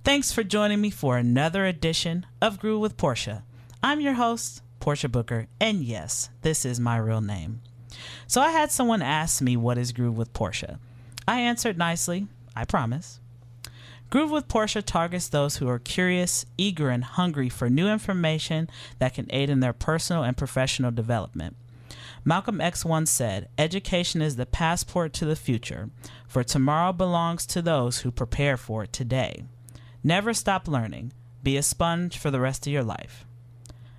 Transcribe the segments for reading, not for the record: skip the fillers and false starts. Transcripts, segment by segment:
Thanks for joining me for another edition of Groove with Portia. I'm your host, Portia Booker, and yes, this is my real name. So I had someone ask me what is Groove with Portia. I answered nicely, I promise. Groove with Portia targets those who are curious, eager, and hungry for new information that can aid in their personal and professional development. Malcolm X once said, "Education is the passport to the future, for tomorrow belongs to those who prepare for it today." Never stop learning. Be a sponge for the rest of your life.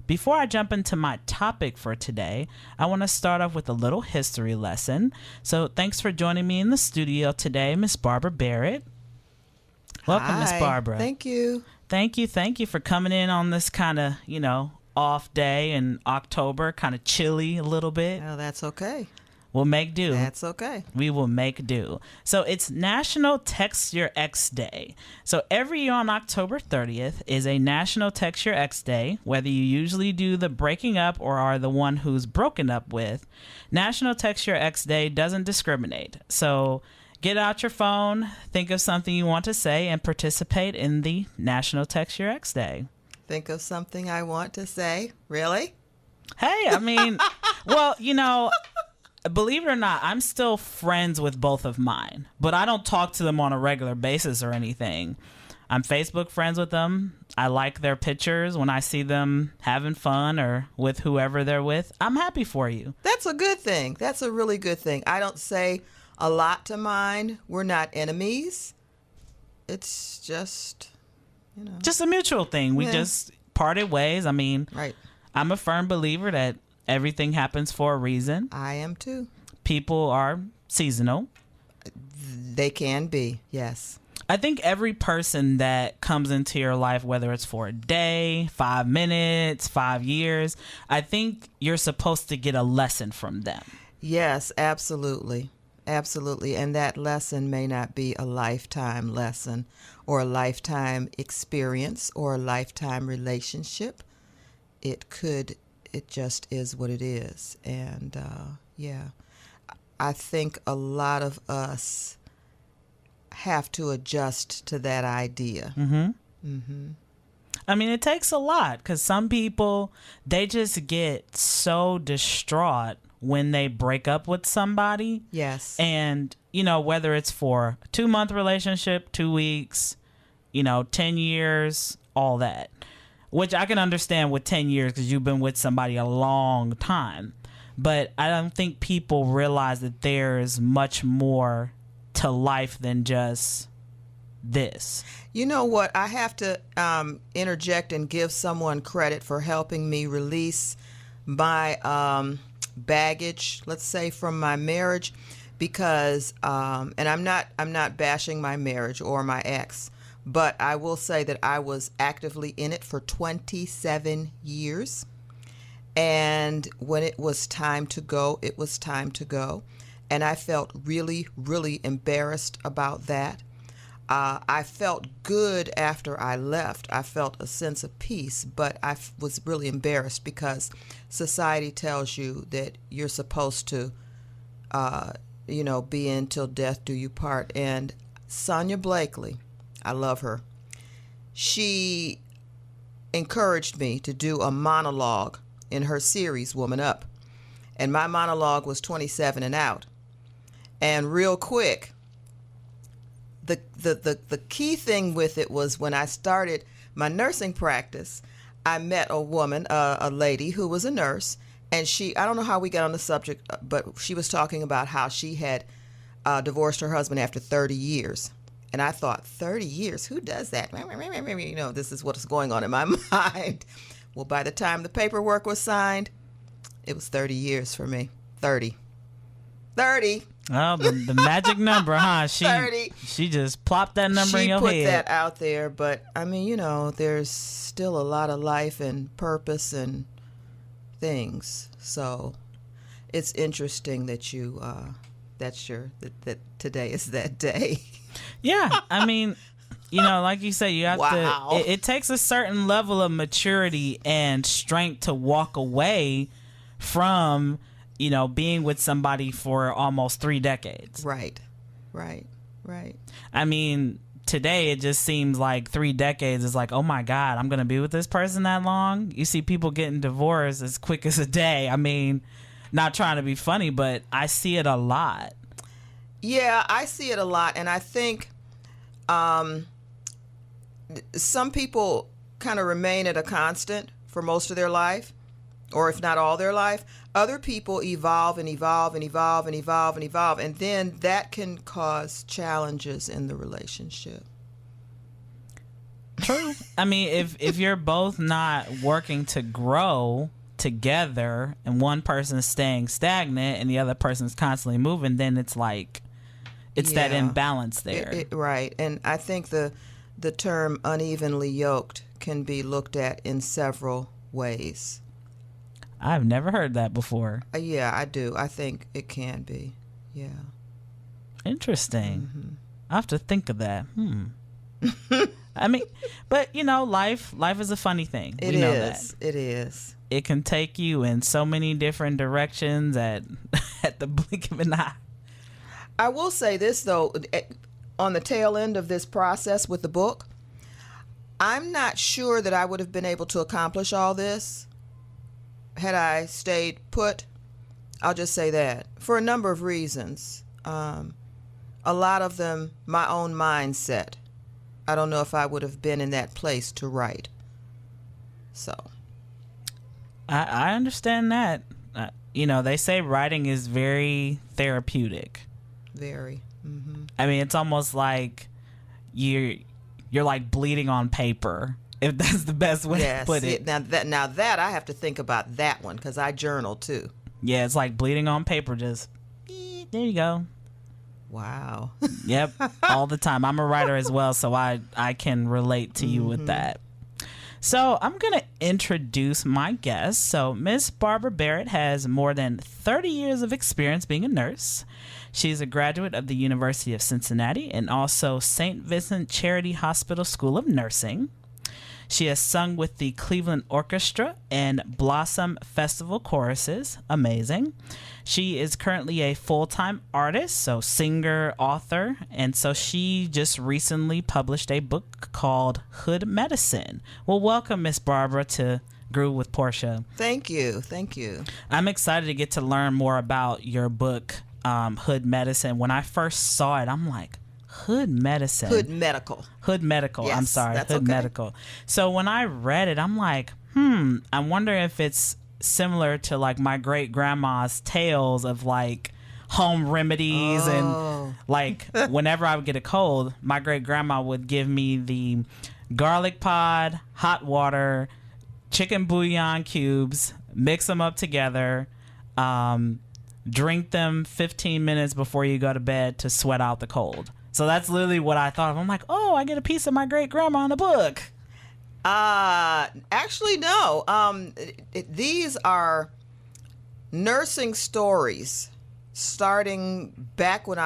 Before I jump into my topic for today, I want to start off with a little history lesson. So thanks for joining me in the studio today, Miss Barbara Barrett. Welcome, Miss Barbara. Thank you. Thank you for coming in on this kind of, off day in October, kind of chilly a little bit. Oh, that's okay. We'll make do. That's okay. We will make do. So it's National Text Your Ex Day. So every year on October 30th is a National Text Your Ex Day. Whether you usually do the breaking up or are the one who's broken up with, National Text Your Ex Day doesn't discriminate. So get out your phone, think of something you want to say, and participate in the National Text Your Ex Day. Think of something I want to say. Really? Hey, I mean, well, believe it or not, I'm still friends with both of mine, but I don't talk to them on a regular basis or anything. I'm Facebook friends with them. I like their pictures when I see them having fun or with whoever they're with. I'm happy for you. That's a good thing. That's a really good thing. I don't say a lot to mine. We're not enemies. It's just, Just a mutual thing. We just parted ways. I mean, right. I'm a firm believer that everything happens for a reason. I am too. People are seasonal. They can be, yes. I think every person that comes into your life, whether it's for a day, 5 minutes, 5 years, I think you're supposed to get a lesson from them. Yes, absolutely. Absolutely. And that lesson may not be a lifetime lesson or a lifetime experience or a lifetime relationship. It just is what it is. And I think a lot of us have to adjust to that idea. I mean, it takes a lot because some people, they just get so distraught when they break up with somebody. Yes. And, whether it's for a 2-month relationship, 2 weeks, 10 years, all that. Which I can understand with 10 years because you've been with somebody a long time. But I don't think people realize that there's much more to life than just this. You know what? I have to interject and give someone credit for helping me release my baggage, let's say, from my marriage, because and I'm not bashing my marriage or my ex, but I will say that I was actively in it for 27 years. And when it was time to go, it was time to go. And I felt really, really embarrassed about that. I felt good after I left. I felt a sense of peace, but I was really embarrassed because society tells you that you're supposed to, be in till death do you part. And Sonia Blakely, I love her. She encouraged me to do a monologue in her series, Woman Up. And my monologue was 27 and out. And real quick, the key thing with it was when I started my nursing practice, I met a woman, a lady who was a nurse, and I don't know how we got on the subject, but she was talking about how she had divorced her husband after 30 years. And I thought, 30 years? Who does that? This is what's going on in my mind. Well, by the time the paperwork was signed, it was 30 years for me. 30. Oh, the magic number, huh? 30. She just plopped that number in your head. She put that out there, but I mean, there's still a lot of life and purpose and things. So it's interesting that that today is that day. Yeah, I mean, like you say, you have to. It takes a certain level of maturity and strength to walk away from being with somebody for almost 3 decades. Right. I mean, today it just seems like 3 decades is like, oh my God, I'm going to be with this person that long. You see people getting divorced as quick as a day. I mean, not trying to be funny, but I see it a lot. Yeah, I see it a lot. And I think some people kind of remain at a constant for most of their life, or if not all their life. Other people evolve and evolve and evolve and evolve and evolve, and then that can cause challenges in the relationship. True. I mean, if you're both not working to grow together and one person's staying stagnant and the other person's constantly moving, then it's like that imbalance there. Right. And I think the term unevenly yoked can be looked at in several ways. I've never heard that before. Yeah, I do. I think it can be. Yeah. Interesting. Mm-hmm. I have to think of that. I mean, but life is a funny thing. It is. It is. It can take you in so many different directions at the blink of an eye. I will say this, though, on the tail end of this process with the book, I'm not sure that I would have been able to accomplish all this had I stayed put. I'll just say that for a number of reasons. A lot of them, my own mindset. I don't know if I would have been in that place to write. So. I understand that. They say writing is very therapeutic. Very. Mm-hmm. I mean, it's almost like you're like bleeding on paper, if that's the best way to put it. Now that I have to think about that one because I journal too. Yeah, it's like bleeding on paper. Just there you go. Wow. Yep, all the time. I'm a writer as well, so I can relate to you with that. So I'm going to introduce my guest. So Miss Barbara Barrett has more than 30 years of experience being a nurse. She's a graduate of the University of Cincinnati and also St. Vincent Charity Hospital School of Nursing. She has sung with the Cleveland Orchestra and Blossom Festival choruses. Amazing. She is currently a full-time artist, so singer, author, and so she just recently published a book called Hood Medicine. Well, welcome, Miss Barbara, to Groove with Portia. Thank you. Thank you. I'm excited to get to learn more about your book, Hood Medicine. When I first saw it, I'm like, Hood Medicine. Hood Medical. Hood Medical. Yes, I'm sorry. that's Hood okay. Medical. So when I read it, I'm like, I wonder if it's similar to like my great grandma's tales of like home remedies and like whenever I would get a cold, my great grandma would give me the garlic pod, hot water, chicken bouillon cubes, mix them up together, drink them 15 minutes before you go to bed to sweat out the cold. So that's literally what I thought of. I'm like, oh, I get a piece of my great grandma in a book. Actually, no. These are nursing stories starting back when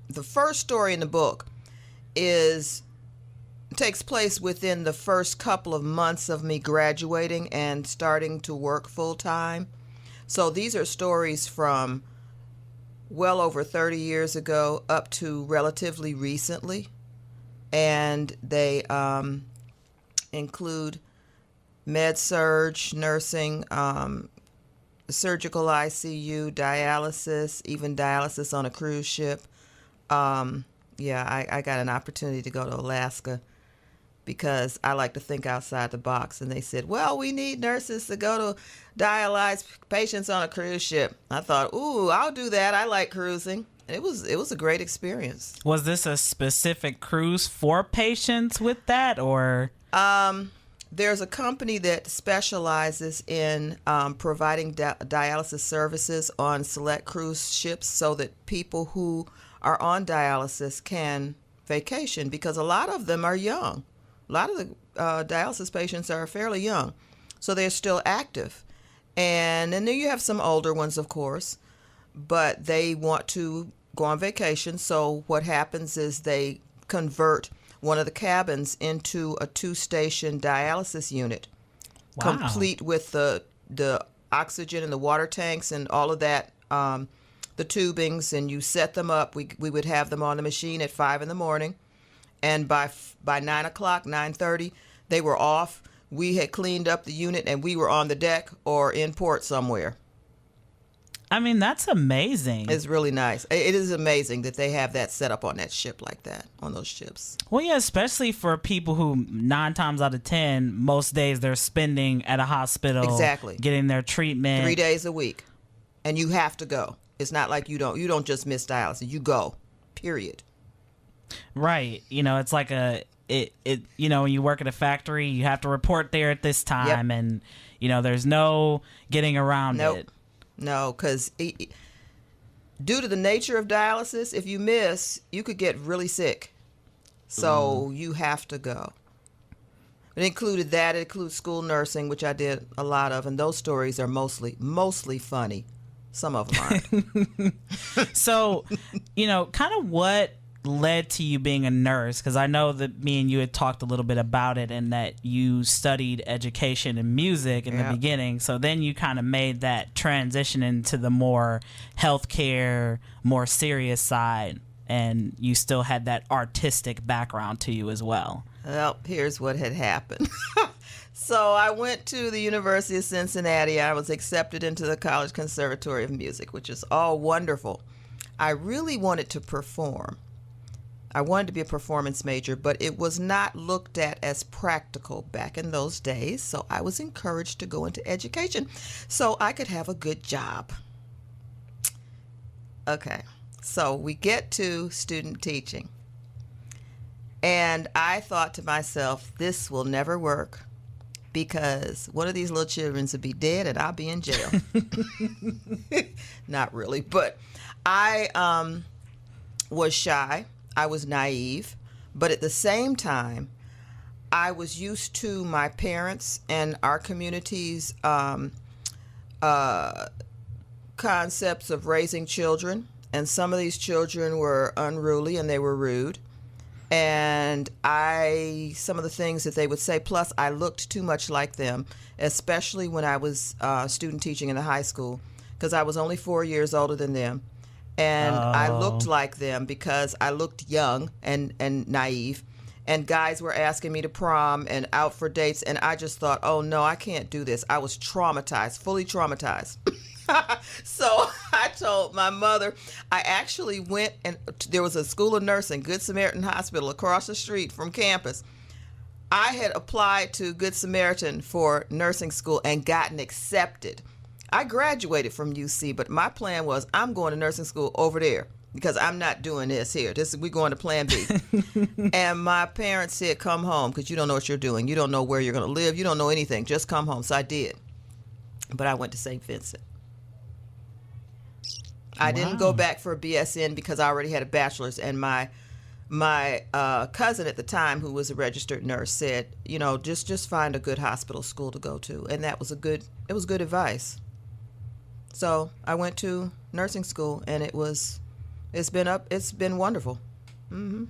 the first story in the book takes place within the first couple of months of me graduating and starting to work full time. So these are stories from well over 30 years ago up to relatively recently. And they include med-surg, nursing, surgical ICU, dialysis, even dialysis on a cruise ship. I got an opportunity to go to Alaska because I like to think outside the box. And they said, well, we need nurses to go to dialyze patients on a cruise ship. I thought, ooh, I'll do that. I like cruising. And it was a great experience. Was this a specific cruise for patients with that, or? There's a company that specializes in providing dialysis services on select cruise ships so that people who are on dialysis can vacation, because a lot of them are young. A lot of the dialysis patients are fairly young, so they're still active. And then you have some older ones, of course, but they want to go on vacation. So what happens is they convert one of the cabins into a 2-station dialysis unit, complete with the oxygen and the water tanks and all of that, the tubings, and you set them up. We would have them on the machine at 5 a.m, and by 9:00, 9:30, they were off. We had cleaned up the unit, and we were on the deck or in port somewhere. I mean, that's amazing. It's really nice. It is amazing that they have that set up on that ship like that, on those ships. Well, yeah, especially for people who 9 times out of 10, most days they're spending at a hospital. Exactly. Getting their treatment. 3 days a week. And you have to go. It's not like you don't just miss dialysis. You go, period. Right. It's like when you work at a factory, you have to report there at this time. Yep. And, there's no getting around it. No, because due to the nature of dialysis, if you miss, you could get really sick. So you have to go. It included that. It includes school nursing, which I did a lot of. And those stories are mostly funny. Some of them aren't. So, kind of what led to you being a nurse? Because I know that me and you had talked a little bit about it and that you studied education and music in the beginning. So then you kind of made that transition into the more healthcare, more serious side. And you still had that artistic background to you as well. Well, here's what had happened. So I went to the University of Cincinnati. I was accepted into the College Conservatory of Music, which is all wonderful. I really wanted to perform. I wanted to be a performance major, but it was not looked at as practical back in those days. So I was encouraged to go into education so I could have a good job. Okay, so we get to student teaching. And I thought to myself, this will never work because one of these little children will be dead and I'll be in jail. Not really, but I was shy. I was naive, but at the same time, I was used to my parents and our community's concepts of raising children, and some of these children were unruly and they were rude. And some of the things that they would say, plus I looked too much like them, especially when I was student teaching in the high school, because I was only 4 years older than them. And I looked like them because I looked young and naive. And guys were asking me to prom and out for dates. And I just thought, oh, no, I can't do this. I was traumatized, fully traumatized. So I told my mother, I actually went and there was a school of nursing, Good Samaritan Hospital, across the street from campus. I had applied to Good Samaritan for nursing school and gotten accepted. I graduated from UC, but my plan was I'm going to nursing school over there because I'm not doing this here. We're going to plan B. And my parents said, come home because you don't know what you're doing. You don't know where you're going to live. You don't know anything. Just come home. So I did. But I went to St. Vincent. I didn't go back for a BSN because I already had a bachelor's. And my cousin at the time, who was a registered nurse, said, just find a good hospital school to go to. And it was good advice. So I went to nursing school, and it's been wonderful. Mm-hmm.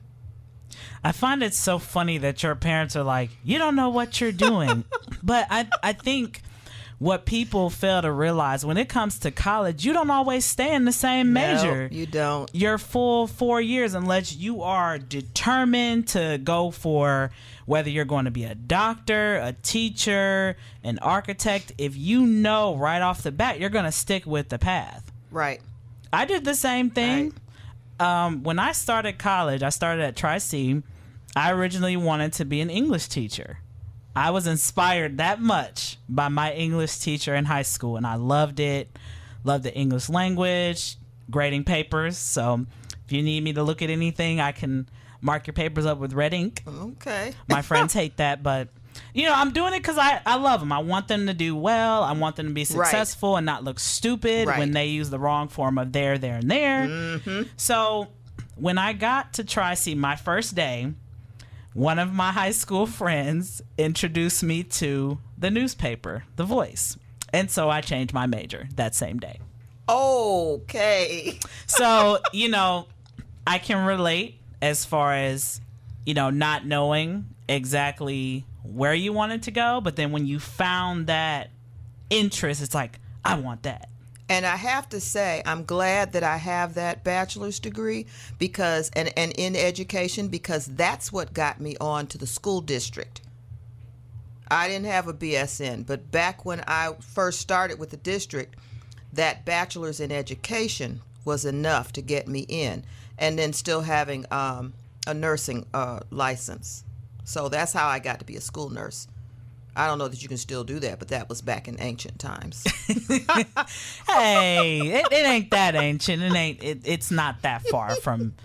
I find it so funny that your parents are like, you don't know what you're doing. But I think what people fail to realize when it comes to college, you don't always stay in the same major. No, you don't. Your full 4 years, unless you are determined to go for whether you're going to be a doctor, a teacher, an architect. If you know right off the bat, you're going to stick with the path. Right. I did the same thing. Right. When I started college, I started at Tri-C. I originally wanted to be an English teacher. I was inspired that much by my English teacher in high school, and I loved it. Loved the English language, grading papers. So if you need me to look at anything, I can mark your papers up with red ink. Okay. My friends hate that, but I'm doing it because I love them. I want them to do well. I want them to be successful and not look stupid when they use the wrong form of there, and there. Mm-hmm. So when I got to Tri-C my first day, one of my high school friends introduced me to the newspaper, The Voice. And so I changed my major that same day. Okay. So, I can relate as far as, not knowing exactly where you wanted to go. But then when you found that interest, it's like, I want that. And I have to say, I'm glad that I have that bachelor's degree because, and in education, because that's what got me on to the school district. I didn't have a BSN, but back when I first started with the district, that bachelor's in education was enough to get me in, and then still having a nursing license. So that's how I got to be a school nurse. I don't know that you can still do that, but that was back in ancient times. Hey, it ain't that ancient. It's not that far from.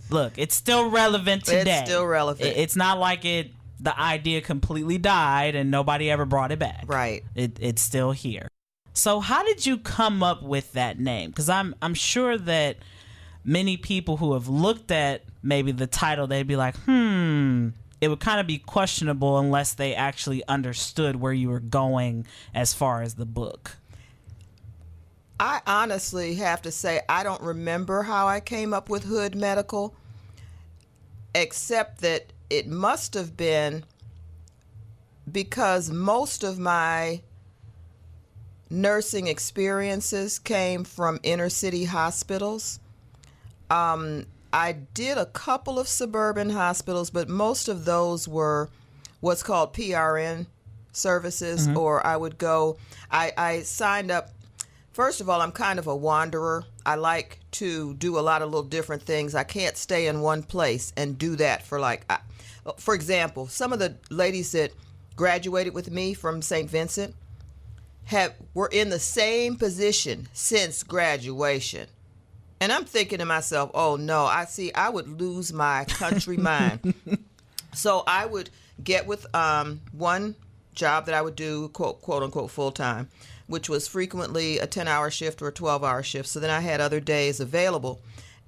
Look, it's still relevant today. It's still relevant. It's not like the idea completely died and nobody ever brought it back. Right. It's still here. So how did you come up with that name? Because I'm sure that many people who have looked at maybe the title, they'd be like, it would kind of be questionable unless they actually understood where you were going as far as the book. I honestly have to say I don't remember how I came up with Hood Medical, except that it must have been because most of my nursing experiences came from inner city hospitals. I did a couple of suburban hospitals, but most of those were what's called PRN services, or I would go, I signed up. First of all, I'm kind of a wanderer. I like to do a lot of little different things. I can't stay in one place and do that for example, some of the ladies that graduated with me from St. Vincent were in the same position since graduation. And I'm thinking to myself, oh no, I would lose my country mind. So I would get with one job that I would do, quote unquote, full time, which was frequently a 10-hour shift or a 12-hour shift. So then I had other days available.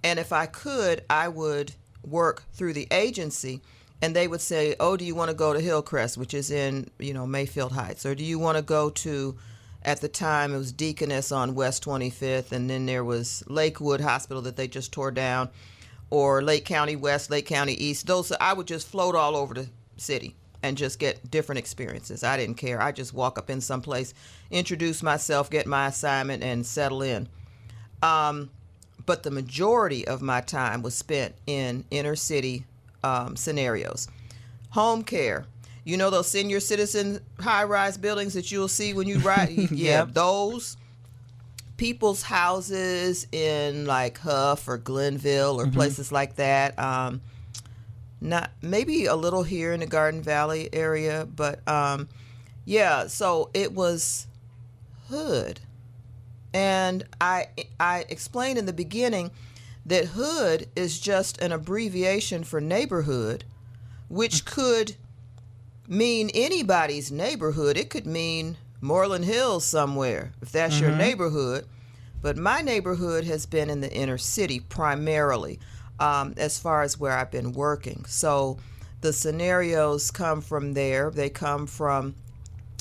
And if I could, I would work through the agency, and they would say, oh, do you want to go to Hillcrest, which is in, Mayfield Heights, or do you want to go to, at the time, it was Deaconess on West 25th, and then there was Lakewood Hospital that they just tore down, or Lake County West, Lake County East. I would just float all over the city and just get different experiences. I didn't care. I just walk up in some place, introduce myself, get my assignment, and settle in. But the majority of my time was spent in inner city scenarios. Home care. You know those senior citizen high-rise buildings that you'll see when you ride? Yeah, those people's houses in like Huff or Glenville or places like that. Not maybe a little here in the Garden Valley area, but so it was Hood. And I explained in the beginning that Hood is just an abbreviation for neighborhood, which could mean anybody's neighborhood. It could mean Moreland Hills somewhere, if that's your neighborhood. But my neighborhood has been in the inner city primarily, as far as where I've been working. So the scenarios come from there. They come from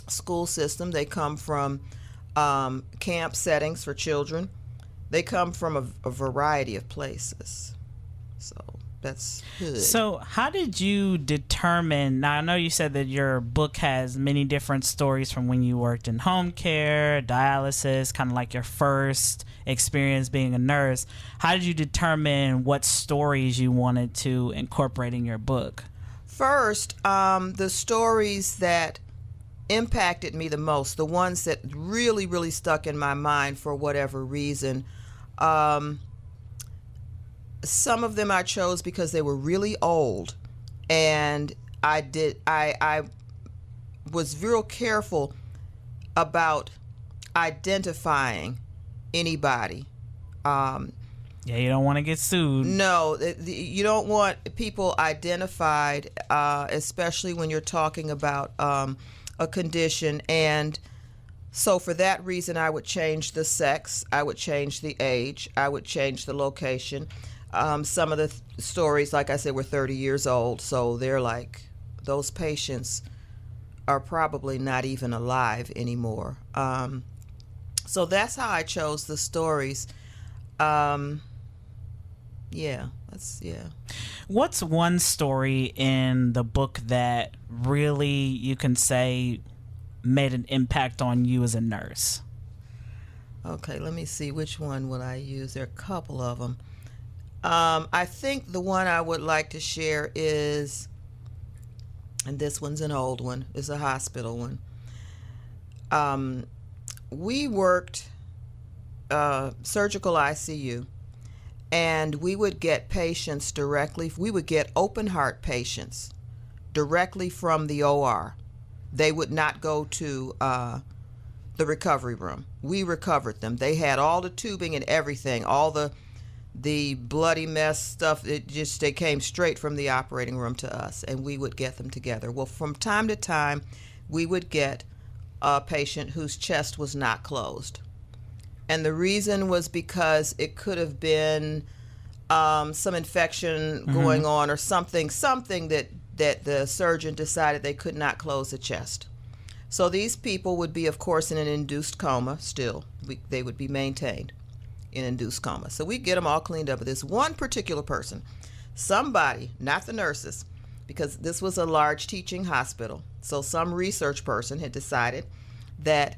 school system. They come from camp settings for children. They come from a variety of places. So that's Hood. So how did you determine, now I know you said that your book has many different stories from when you worked in home care, dialysis, kind of like your first experience being a nurse. How did you determine what stories you wanted to incorporate in your book? First, the stories that impacted me the most, the ones that really, really stuck in my mind for whatever reason. Some of them I chose because they were really old, and I was real careful about identifying anybody. Yeah, you don't want to get sued. No, you don't want people identified, especially when you're talking about a condition. And so for that reason, I would change the sex, I would change the age, I would change the location. Some of the stories, like I said, were 30 years old, so they're like, those patients are probably not even alive anymore. So that's how I chose the stories. What's one story in the book that really you can say made an impact on you as a nurse? Okay, let me see. Which one will I use? There are a couple of them. I think the one I would like to share is, and this one's an old one, is a hospital one. We worked surgical ICU, and we would get patients directly, we would get open heart patients directly from the OR. They would not go to the recovery room. We recovered them. They had all the tubing and everything, all the bloody mess stuff. They came straight from the operating room to us, and we would get them together. Well, from time to time, we would get a patient whose chest was not closed. And the reason was because it could have been some infection going on, or something that the surgeon decided they could not close the chest. So these people would be, of course, in an induced coma still. They would be maintained in induced coma. So we get them all cleaned up. But this one particular person, somebody, not the nurses, because this was a large teaching hospital. So some research person had decided that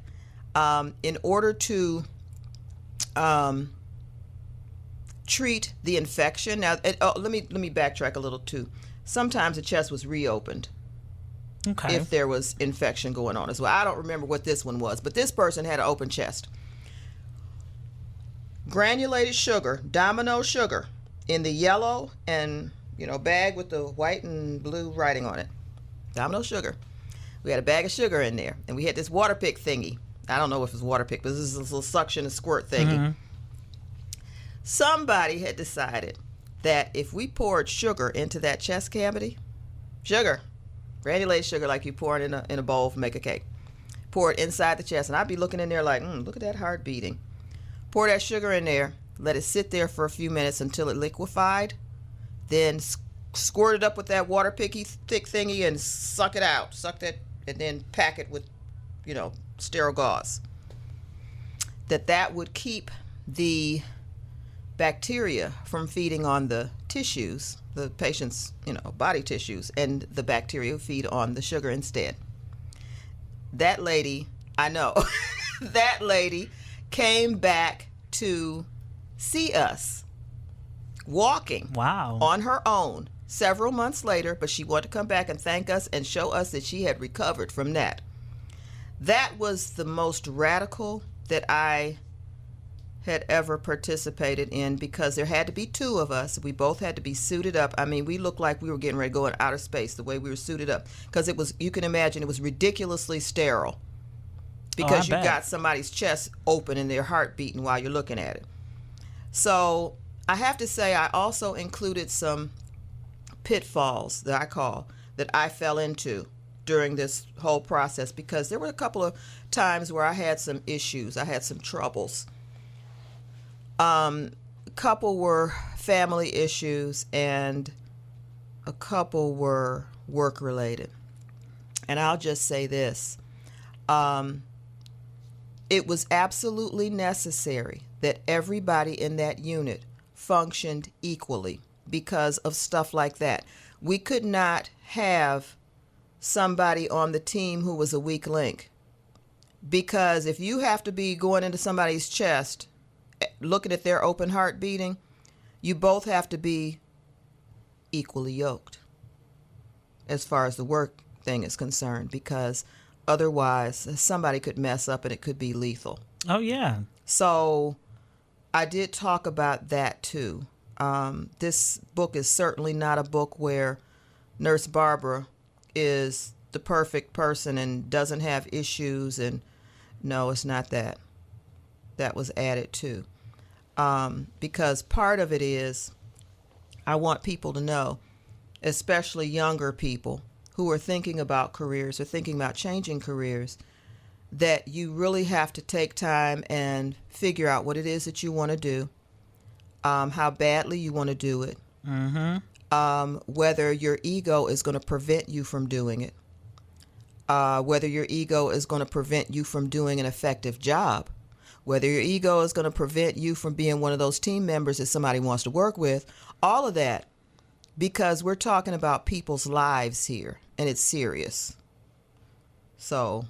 in order to treat the infection, now let me backtrack a little too. Sometimes the chest was reopened. Okay. If there was infection going on as well. I don't remember what this one was, but this person had an open chest. Granulated sugar, Domino sugar, in the yellow and bag with the white and blue writing on it. Domino sugar. We had a bag of sugar in there, and we had this water pick thingy. I don't know if it's water pick, but this is this little suction and squirt thingy. Somebody had decided that if we poured sugar into that chest cavity, granulated sugar, like you pour it in a bowl to make a cake, pour it inside the chest, and I'd be looking in there like, look at that heart beating. Pour that sugar in there, let it sit there for a few minutes until it liquefied, then squirt it up with that water picky thick thingy and suck it out. Suck that, and then pack it with, sterile gauze. That would keep the bacteria from feeding on the tissues, the patient's, body tissues, and the bacteria feed on the sugar instead. That lady, I know, that lady came back to see us walking on her own several months later, but she wanted to come back and thank us and show us that she had recovered from that. That was the most radical that I had ever participated in, because there had to be two of us. We both had to be suited up. I mean, we looked like we were getting ready to go in outer space the way we were suited up, because it was, you can imagine, it was ridiculously sterile, because you got somebody's chest open and their heart beating while you're looking at it. So I have to say, I also included some pitfalls that I fell into during this whole process, because there were a couple of times where I had some issues. I had some troubles. A couple were family issues, and a couple were work related. And I'll just say this. It was absolutely necessary that everybody in that unit functioned equally because of stuff like that. We could not have somebody on the team who was a weak link, because if you have to be going into somebody's chest, looking at their open heart beating, you both have to be equally yoked as far as the work thing is concerned, because otherwise somebody could mess up and it could be lethal. Oh, yeah. So I did talk about that too. This book is certainly not a book where Nurse Barbara is the perfect person and doesn't have issues, and no, it's not that. That was added too. Because part of it is, I want people to know, especially younger people who are thinking about careers or thinking about changing careers, that you really have to take time and figure out what it is that you want to do, how badly you want to do it, whether your ego is going to prevent you from doing it, whether your ego is going to prevent you from doing an effective job, whether your ego is going to prevent you from being one of those team members that somebody wants to work with, all of that, because we're talking about people's lives here, and it's serious. So,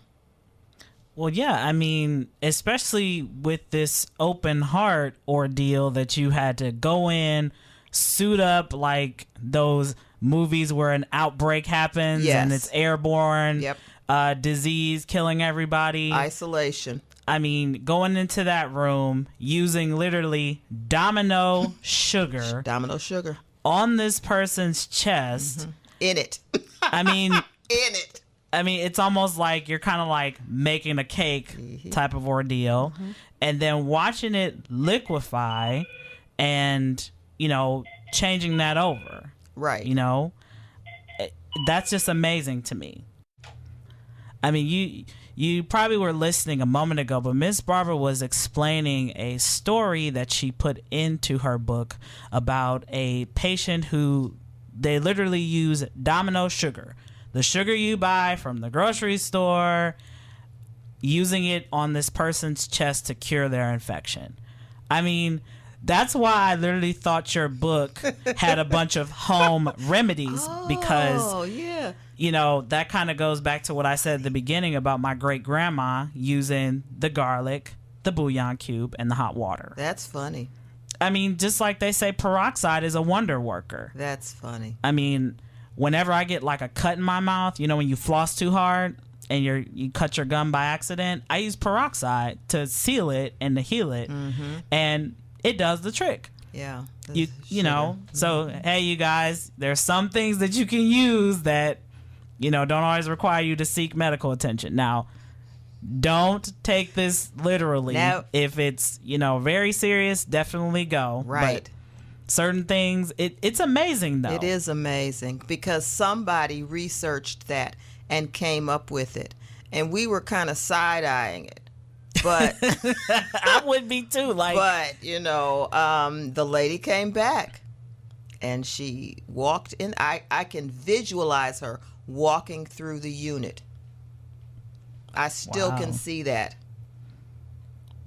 Well, yeah, I mean, especially with this open heart ordeal that you had to go in, suit up like those movies where an outbreak happens Yes. and it's airborne, Yep. Disease killing everybody. Isolation. I mean, going into that room using literally domino sugar Domino sugar. on this person's chest. In it. I mean, In it. it's almost like you're kind of like making a cake type of ordeal, and then watching it liquefy and, changing that over. Right. That's just amazing to me. I mean, you probably were listening a moment ago, but Miss Barbara was explaining a story that she put into her book about a patient who they literally use domino sugar, the sugar you buy from the grocery store, using it on this person's chest to cure their infection. I mean, that's why I literally thought your book had a bunch of home remedies because, yeah. that kind of goes back to what I said at the beginning about my great grandma using the garlic, the bouillon cube, and the hot water. That's funny. I mean, just like they say, peroxide is a wonder worker. That's funny. I mean, whenever I get like a cut in my mouth, when you floss too hard and you cut your gum by accident, I use peroxide to seal it and to heal it, and it does the trick. Yeah. So hey, you guys, there's some things that you can use that don't always require you to seek medical attention. Now, don't take this literally. No. If it's very serious, definitely go. Right. But certain things, it's amazing though. It is amazing because somebody researched that and came up with it, and we were kind of side-eyeing it. But I would be too. The lady came back and she walked in. I can visualize her walking through the unit. I still can see that.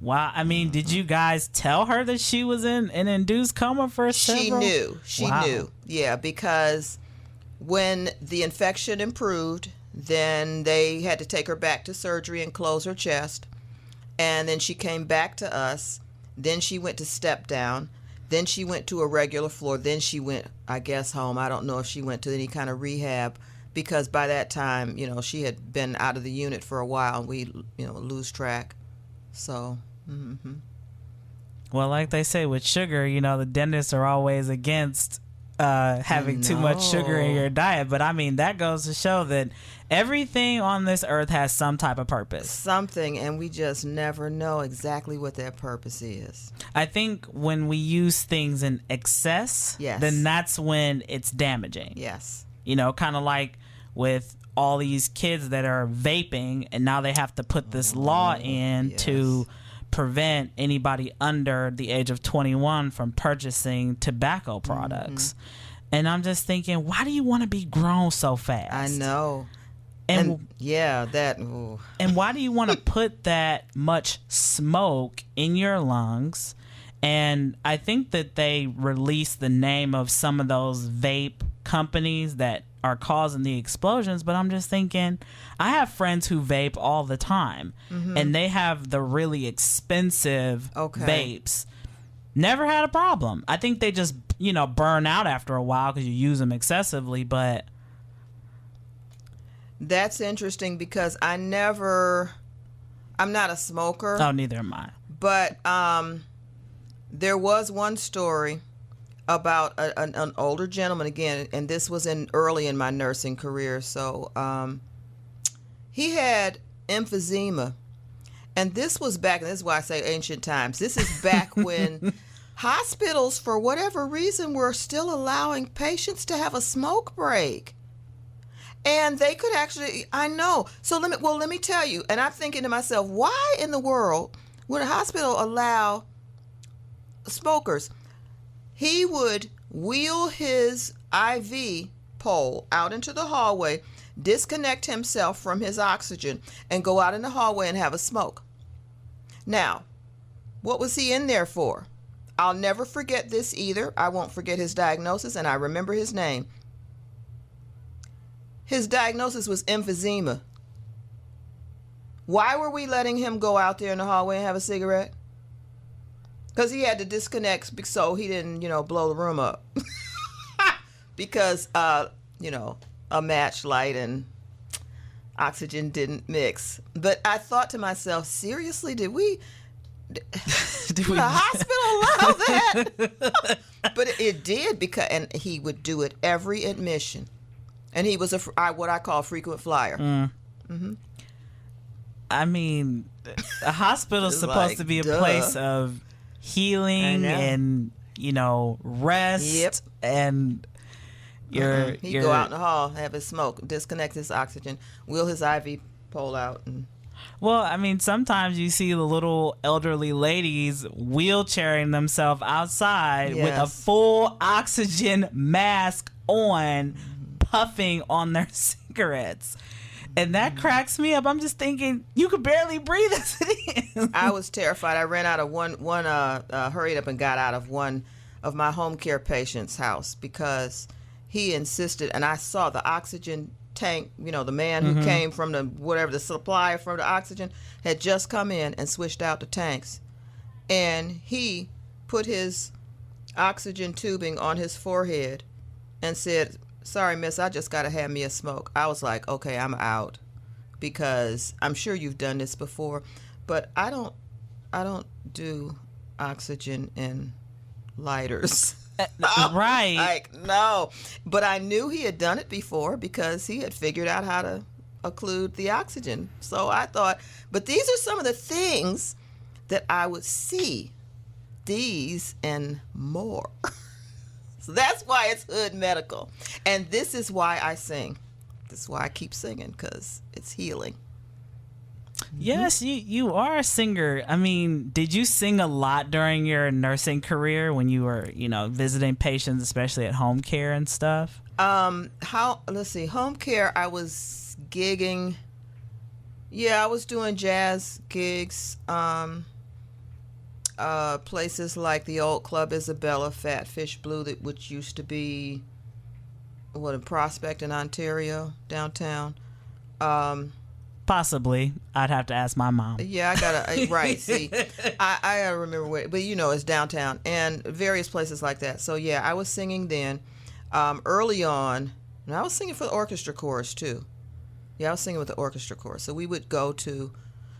Wow. I mean, did you guys tell her that she was in an induced coma for several? She knew. Yeah, because when the infection improved, then they had to take her back to surgery and close her chest. And then she came back to us. Then she went to step down. Then she went to a regular floor. Then she went, I guess, home. I don't know if she went to any kind of rehab because by that time, she had been out of the unit for a while and we, lose track. So, Well, like they say with sugar, the dentists are always against having too much sugar in your diet. But I mean, that goes to show that everything on this earth has some type of purpose. Something, and we just never know exactly what that purpose is. I think when we use things in excess, then that's when it's damaging. Yes. Kind of like with all these kids that are vaping, and now they have to put this law in to prevent anybody under the age of 21 from purchasing tobacco products. And I'm just thinking, why do you want to be grown so fast? I know. And that. Ooh. And why do you want to put that much smoke in your lungs? And I think that they released the name of some of those vape companies that are causing the explosions, but I'm just thinking, I have friends who vape all the time, and they have the really expensive vapes. Never had a problem. I think they just, burn out after a while because you use them excessively, but... That's interesting because I'm not a smoker. Oh, neither am I. But there was one story about an older gentleman again, and this was early in my nursing career. So he had emphysema, and this was back. And this is why I say ancient times. This is back when hospitals, for whatever reason, were still allowing patients to have a smoke break, and they could actually. I know. So let me tell you. And I'm thinking to myself, why in the world would a hospital allow smokers? He would wheel his IV pole out into the hallway, disconnect himself from his oxygen, and go out in the hallway and have a smoke. Now, what was he in there for? I'll never forget this either. I won't forget his diagnosis, and I remember his name. His diagnosis was emphysema. Why were we letting him go out there in the hallway and have a cigarette? Because he had to disconnect so he didn't, blow the room up. Because, a match light and oxygen didn't mix. But I thought to myself, seriously, did the hospital allow that? But it did, and he would do it every admission. And he was what I call a frequent flyer. Mm-hmm. I mean, a hospital is supposed to be a place of healing and, rest. Yep. And he'd go out in the hall, have his smoke, disconnect his oxygen, wheel his IV pole out. Well, I mean, sometimes you see the little elderly ladies wheelchairing themselves outside with a full oxygen mask on, puffing on their cigarettes. And that cracks me up. I'm just thinking, you could barely breathe as it is. I was terrified. I ran out of hurried up and got out of one of my home care patients' house because he insisted, and I saw the oxygen tank, the man who came from the supplier from the oxygen had just come in and switched out the tanks. And he put his oxygen tubing on his forehead and said, "Sorry, miss, I just got to have me a smoke." I was like, okay, I'm out, because I'm sure you've done this before, but I don't do oxygen in lighters. Right. Like, no. But I knew he had done it before because he had figured out how to occlude the oxygen. So I thought, but these are some of the things that I would see. These and more. So that's why it's Hood Medical. And this is why I sing. This is why I keep singing, because it's healing. Yes, you are a singer. I mean, did you sing a lot during your nursing career when you were, visiting patients, especially at home care and stuff? Let's see, home care, I was gigging. Yeah, I was doing jazz gigs. Places like the old Club Isabella, Fatfish Blue, which used to be a Prospect in Ontario, downtown. Possibly. I'd have to ask my mom. Yeah, I gotta right. See, I gotta remember where, but it's downtown and various places like that. So yeah, I was singing then. Early on, and I was singing for the orchestra chorus too. Yeah, I was singing with the orchestra chorus. So we would go to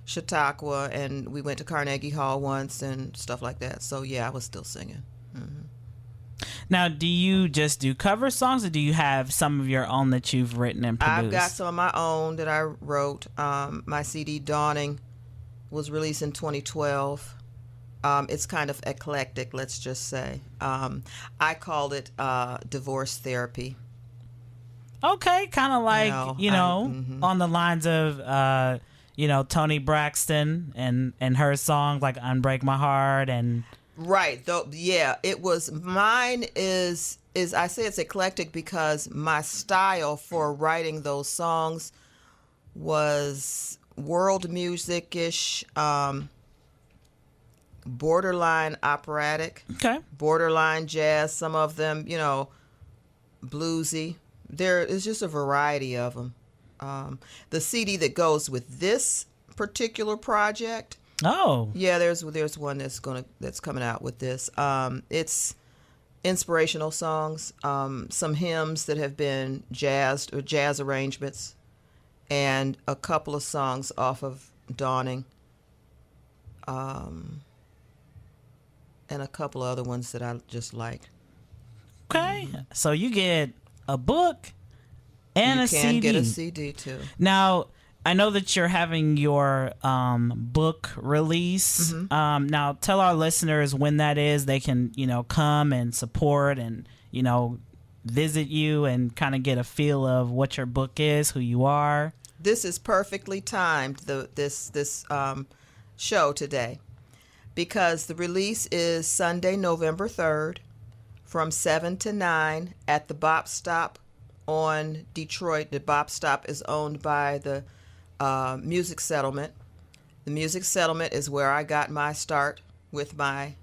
Chautauqua, and we went to Carnegie Hall once and stuff like that. So yeah, I was still singing. Mm-hmm. Now, do you just do cover songs, or do you have some of your own that you've written and produced? I've got some of my own that I wrote. My CD Dawning was released in 2012. It's kind of eclectic, let's just say. I called it divorce therapy. Okay, kind of like, on the lines of Toni Braxton and her songs like Unbreak My Heart and... Right. Though, yeah, it was, mine is I say it's eclectic because my style for writing those songs was world music-ish, borderline operatic, okay, borderline jazz, some of them, bluesy. There is just a variety of them. The CD that goes with this particular project, yeah, there's one that's coming out with this. It's inspirational songs, some hymns that have been jazzed or jazz arrangements, and a couple of songs off of Dawning, and a couple of other ones that I just like. Okay, so you get a book and a CD. You can get a CD too. Now, I know that you're having your book release. Mm-hmm. Now, tell our listeners when that is. They can, come and support and, visit you and kind of get a feel of what your book is, who you are. This is perfectly timed, this show today, because the release is Sunday, November 3rd from 7 to 9 at the Bop Stop on Detroit. The Bop Stop is owned by the Music Settlement. The Music Settlement is where I got my start with my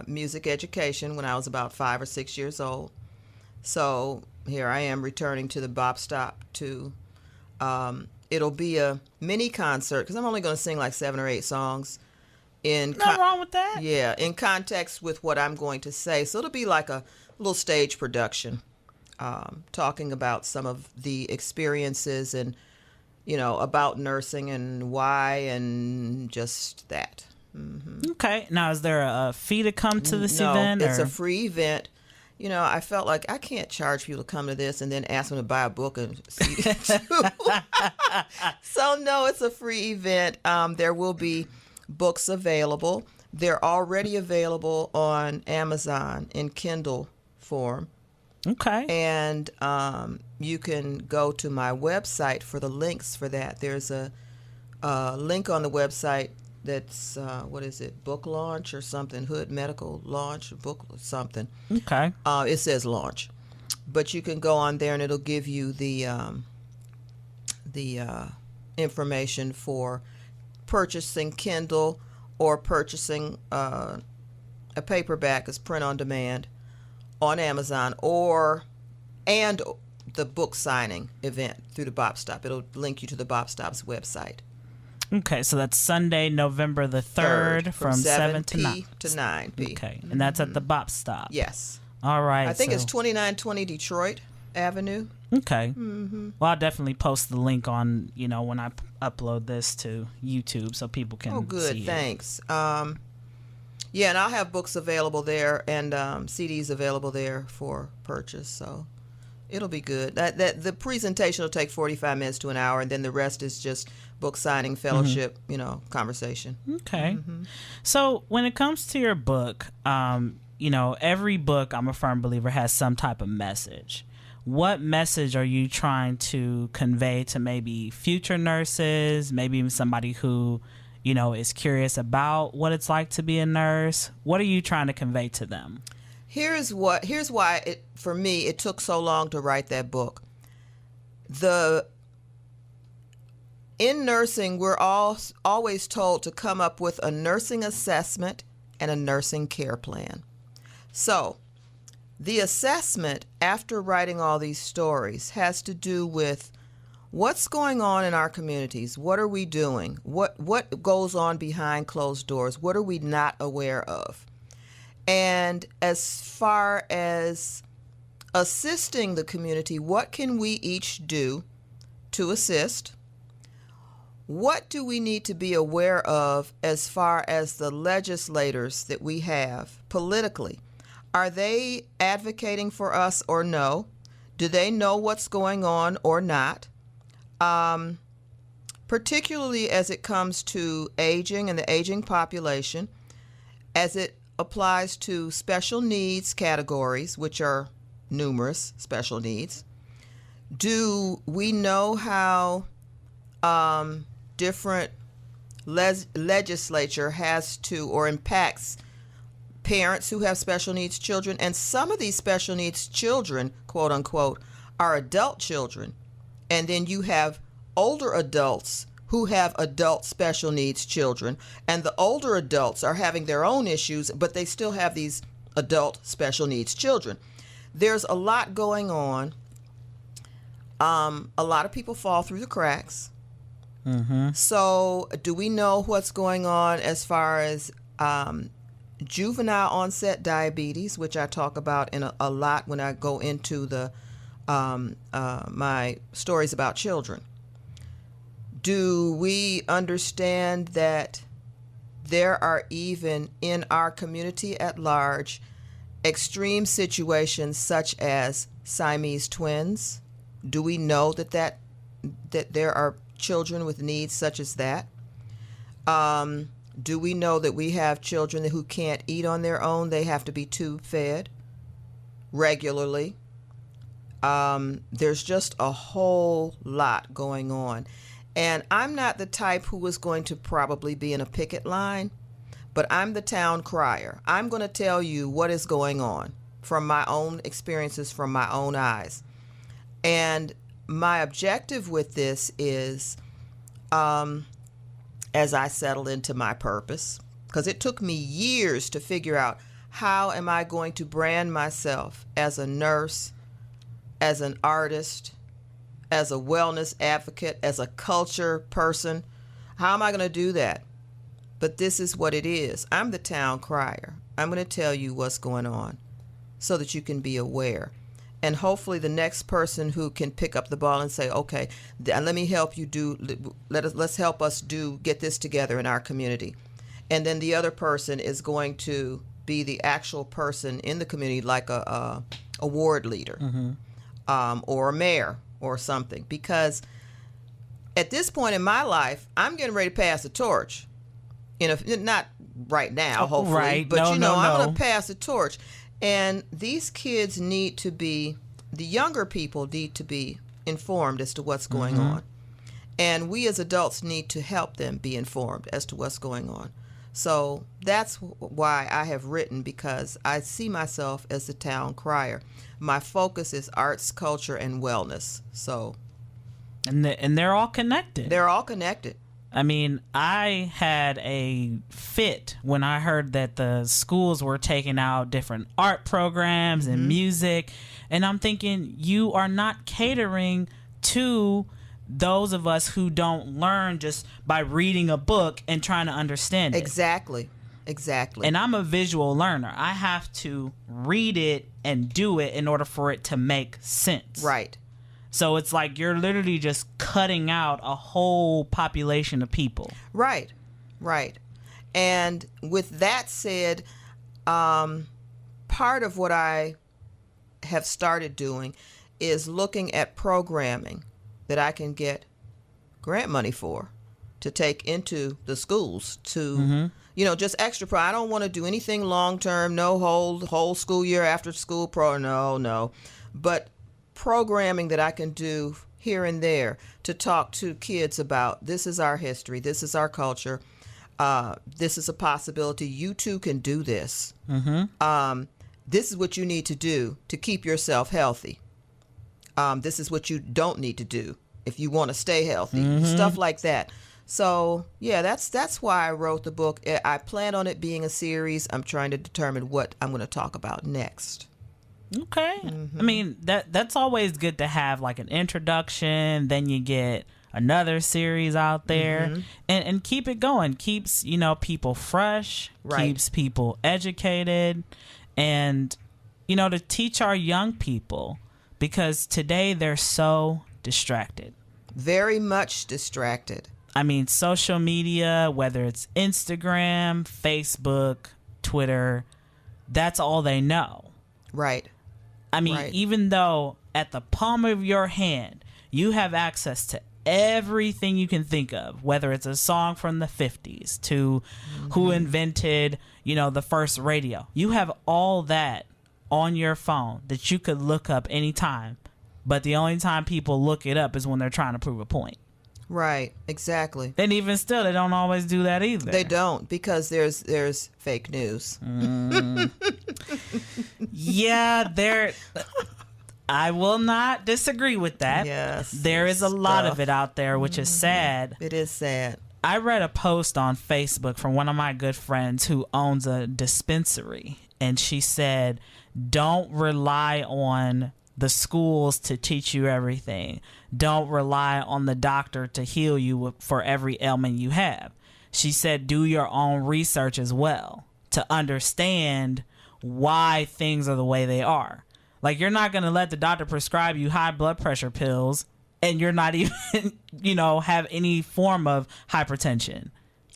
music education when I was about 5 or 6 years old. So here I am returning to the Bop Stop to It'll be a mini concert because I'm only going to sing like 7 or 8 songs. Nothing wrong with that. Yeah, in context with what I'm going to say. So it'll be like a little stage production, talking about some of the experiences and, about nursing and why and just that. Okay. Now, is there a fee to come to this No, event? it's a free event. I felt like I can't charge people to come to this and then ask them to buy a book and see it too. So no, it's a free event. There will be books available. They're already available on Amazon in Kindle form. Okay. And you can go to my website for the links for that. There's a link on the website that's, book launch or something, Hood Medical Launch, book something. Okay. It says launch. But you can go on there and it'll give you the information for purchasing Kindle or purchasing a paperback as print on demand on Amazon and the book signing event through the Bop Stop. It'll link you to the Bop Stop's website. Okay, so that's Sunday, November the 3rd from 7 to 9. To 9 p. Okay, and that's at the Bop Stop. Yes. All right. I think it's 2920 Detroit Avenue. Okay. Well, I'll definitely post the link on, when I upload this to YouTube so people can see it. Oh, good. Thanks. Yeah, and I'll have books available there and CDs available there for purchase. So it'll be good. That the presentation will take 45 minutes to an hour, and then the rest is just book signing, fellowship, conversation. Okay. So when it comes to your book, every book, I'm a firm believer, has some type of message. What message are you trying to convey to maybe future nurses, maybe even somebody who, is curious about what it's like to be a nurse? What are you trying to convey to them? Here's why for me it took so long to write that book. In nursing, we're always told to come up with a nursing assessment and a nursing care plan. So the assessment, after writing all these stories, has to do with what's going on in our communities. What are we doing? What goes on behind closed doors? What are we not aware of? And as far as assisting the community, what can we each do to assist? What do we need to be aware of as far as the legislators that we have politically? Are they advocating for us or no? Do they know what's going on or not? Particularly as it comes to aging and the aging population, as it applies to special needs categories, which are numerous special needs. Do we know how different legislature has to or impacts parents who have special needs children? And some of these special needs children, quote unquote, are adult children. And then you have older adults who have adult special needs children, and the older adults are having their own issues, but they still have these adult special needs children. There's a lot going on. A lot of people fall through the cracks. So do we know what's going on as far as juvenile onset diabetes, which I talk about in a lot when I go into the my stories about children? Do we understand that there are even in our community at large extreme situations such as Siamese twins? Do we know that there are children with needs such as that? Do we know that we have children who can't eat on their own? They have to be tube fed regularly. There's just a whole lot going on. And I'm not the type who is going to probably be in a picket line, but I'm the town crier. I'm going to tell you what is going on from my own experiences, from my own eyes. And my objective with this is, as I settled into my purpose, because it took me years to figure out how am I going to brand myself as a nurse, as an artist, as a wellness advocate, as a culture person. How am I going to do that? But this is what it is. I'm the town crier. I'm going to tell you what's going on so that you can be aware. And hopefully the next person who can pick up the ball and say, okay, let me help you let's help us get this together in our community. And then the other person is going to be the actual person in the community, like a ward leader, or a mayor or something. Because at this point in my life, I'm getting ready to pass the torch. Not right now, hopefully, right. but No. I'm going to pass the torch. And these kids the younger people need to be informed as to what's going on. And we as adults need to help them be informed as to what's going on. So that's why I have written, because I see myself as the town crier. My focus is arts, culture, and wellness. So, and they're all connected. They're all connected. I mean, I had a fit when I heard that the schools were taking out different art programs and music. And I'm thinking, you are not catering to those of us who don't learn just by reading a book and trying to understand it. Exactly. And I'm a visual learner. I have to read it and do it in order for it to make sense. Right. So it's like you're literally just cutting out a whole population of people. Right. And with that said, part of what I have started doing is looking at programming that I can get grant money for to take into the schools to, just extra I don't want to do anything long term, no whole school year after school no. But programming that I can do here and there to talk to kids about, this is our history, this is our culture, this is a possibility, you too can do this. This is what you need to do to keep yourself healthy. This is what you don't need to do if you want to stay healthy, stuff like that. So yeah, that's why I wrote the book. I plan on it being a series. I'm trying to determine what I'm going to talk about next. Okay. I mean, that's always good to have, like an introduction, then you get another series out there, and keep it going. Keeps, people fresh, keeps people educated, and, to teach our young people, because today they're so distracted. Very much distracted. I mean, social media, whether it's Instagram, Facebook, Twitter, that's all they know. Right. I mean, even though at the palm of your hand, you have access to everything you can think of, whether it's a song from the 50s to who invented, the first radio. You have all that on your phone that you could look up anytime. But the only time people look it up is when they're trying to prove a point. Right, exactly. And even still, they don't always do that either. They don't, because there's fake news. Yeah, I will not disagree with that. Yes. There is a lot of it out there, which is sad. It is sad. I read a post on Facebook from one of my good friends who owns a dispensary, and she said, don't rely on the schools to teach you everything. Don't rely on the doctor to heal you for every ailment you have. She said, do your own research as well to understand why things are the way they are. Like, you're not going to let the doctor prescribe you high blood pressure pills and you're not even, have any form of hypertension.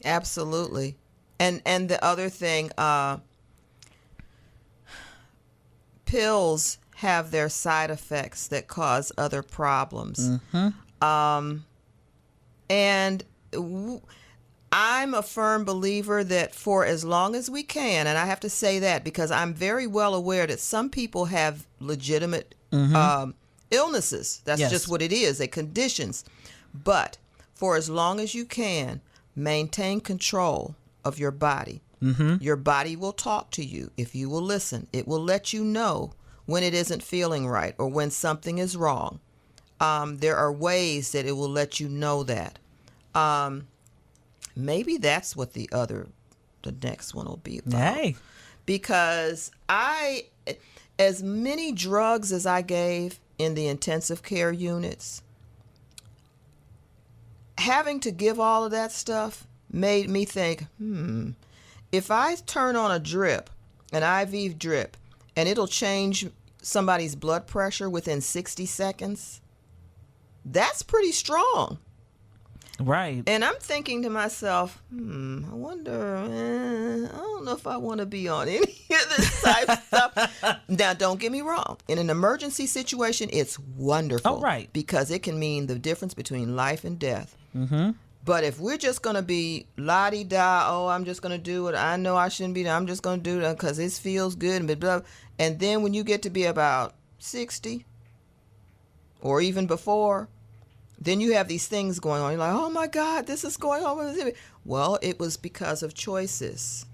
Absolutely. And the other thing, pills have their side effects that cause other problems. And I'm a firm believer that for as long as we can, and I have to say that because I'm very well aware that some people have legitimate illnesses. That's just what it is. They're conditions. But for as long as you can, maintain control of your body. Your body will talk to you if you will listen. It will let you know when it isn't feeling right or when something is wrong. There are ways that it will let you know that. Maybe that's what the next one will be about. Hey. Because as many drugs as I gave in the intensive care units, having to give all of that stuff made me think, if I turn on a drip, an IV drip, and it'll change somebody's blood pressure within 60 seconds, that's pretty strong. Right. And I'm thinking to myself, I wonder, I don't know if I want to be on any of this type of stuff. Now, don't get me wrong. In an emergency situation, it's wonderful. Oh, right. Because it can mean the difference between life and death. Mm-hmm. But if we're just going to be la-di-da, I'm just going to do it. I know I shouldn't be. I'm just going to do it because it feels good. And blah, blah. And then when you get to be about 60 or even before, then you have these things going on. You're like, oh, my God, this is going on. Well, it was because of choices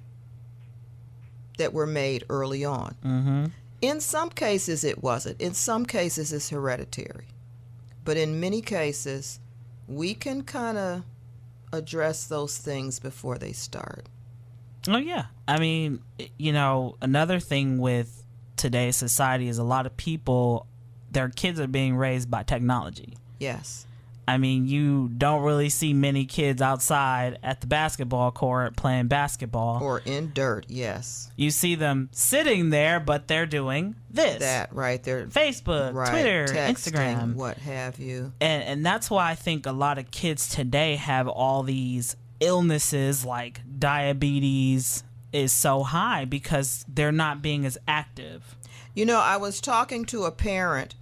that were made early on. Mm-hmm. In some cases, it wasn't. In some cases, it's hereditary. But in many cases, we can kind of address those things before they start. Oh, yeah. I mean, another thing with today's society is a lot of people, their kids are being raised by technology. Yes. I mean, you don't really see many kids outside at the basketball court playing basketball. Or in dirt, yes. You see them sitting there, but they're doing this. That, right. They're Facebook, right, Twitter, texting, Instagram. what have you. And that's why I think a lot of kids today have all these illnesses like diabetes is so high because they're not being as active. I was talking to a parent,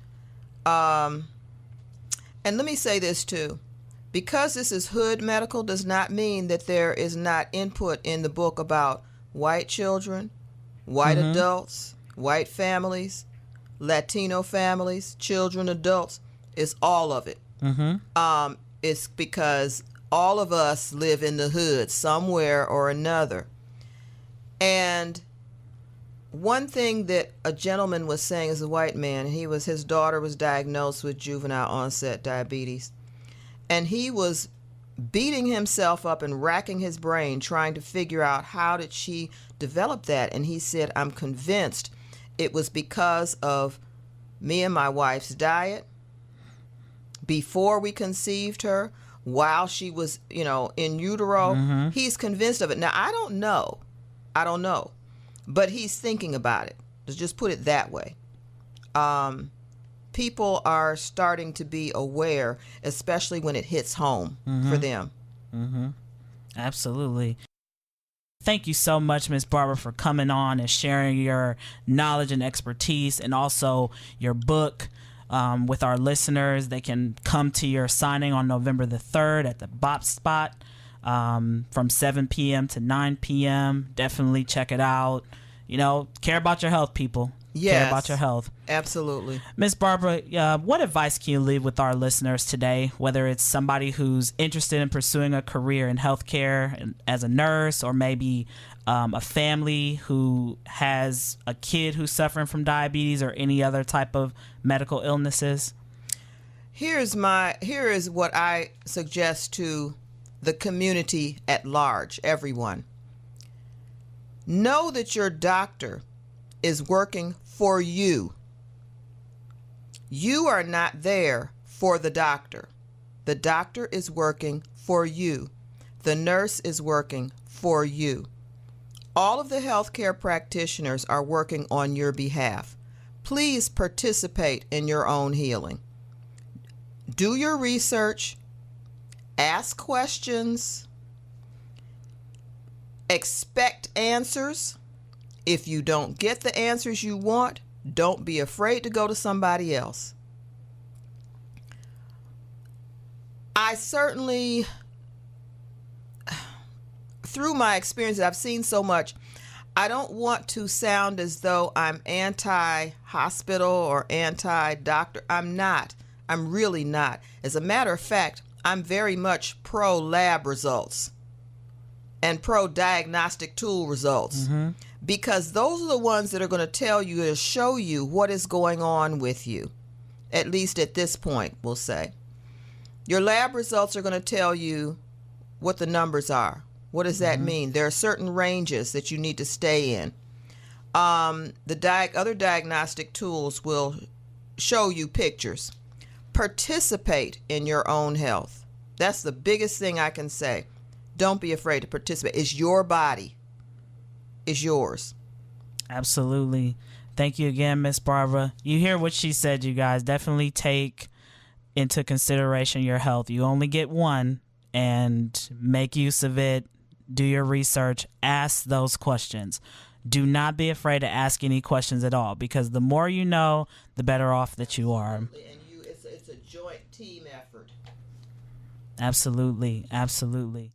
and let me say this too. Because this is hood medical does not mean that there is not input in the book about white children, white adults, white families, Latino families, children, adults. It's all of it. It's because all of us live in the hood somewhere or another. And one thing that a gentleman was saying as a white man, his daughter was diagnosed with juvenile onset diabetes, and he was beating himself up and racking his brain trying to figure out how did she develop that. And he said, I'm convinced it was because of me and my wife's diet before we conceived her, while she was, in utero. He's convinced of it. Now, I don't know. But he's thinking about it. Let's just put it that way. People are starting to be aware, especially when it hits home for them. Absolutely. Thank you so much, Miss Barbara, for coming on and sharing your knowledge and expertise, and also your book with our listeners. They can come to your signing on November the 3rd at the Bop Spot. From 7 p.m. to 9 p.m. Definitely check it out. Care about your health, people. Yes, care about your health. Absolutely. Miss Barbara, what advice can you leave with our listeners today, whether it's somebody who's interested in pursuing a career in healthcare as a nurse, or maybe a family who has a kid who's suffering from diabetes or any other type of medical illnesses? Here is what I suggest to the community at large, everyone. Know that your doctor is working for you. You are not there for the doctor. The doctor is working for you. The nurse is working for you. All of the healthcare practitioners are working on your behalf. Please participate in your own healing. Do your research. Ask questions. Expect answers. If you don't get the answers you want, don't be afraid to go to somebody else. I certainly, through my experience, I've seen so much. I don't want to sound as though I'm anti-hospital or anti-doctor. I'm not. I'm really not. As a matter of fact, I'm very much pro-lab results and pro-diagnostic tool results, because those are the ones that are going to tell you or show you what is going on with you, at least at this point, we'll say. Your lab results are going to tell you what the numbers are. What does that mean? There are certain ranges that you need to stay in. Other diagnostic tools will show you pictures. Participate in your own health. That's the biggest thing I can say. Don't be afraid to participate. It's your body. It's yours. Absolutely. Thank you again, Miss Barbara. You hear what she said, you guys. Definitely take into consideration your health. You only get one, and make use of it. Do your research. Ask those questions. Do not be afraid to ask any questions at all, because the more you know, the better off that you are. And it's a joint team effort. Absolutely. Absolutely.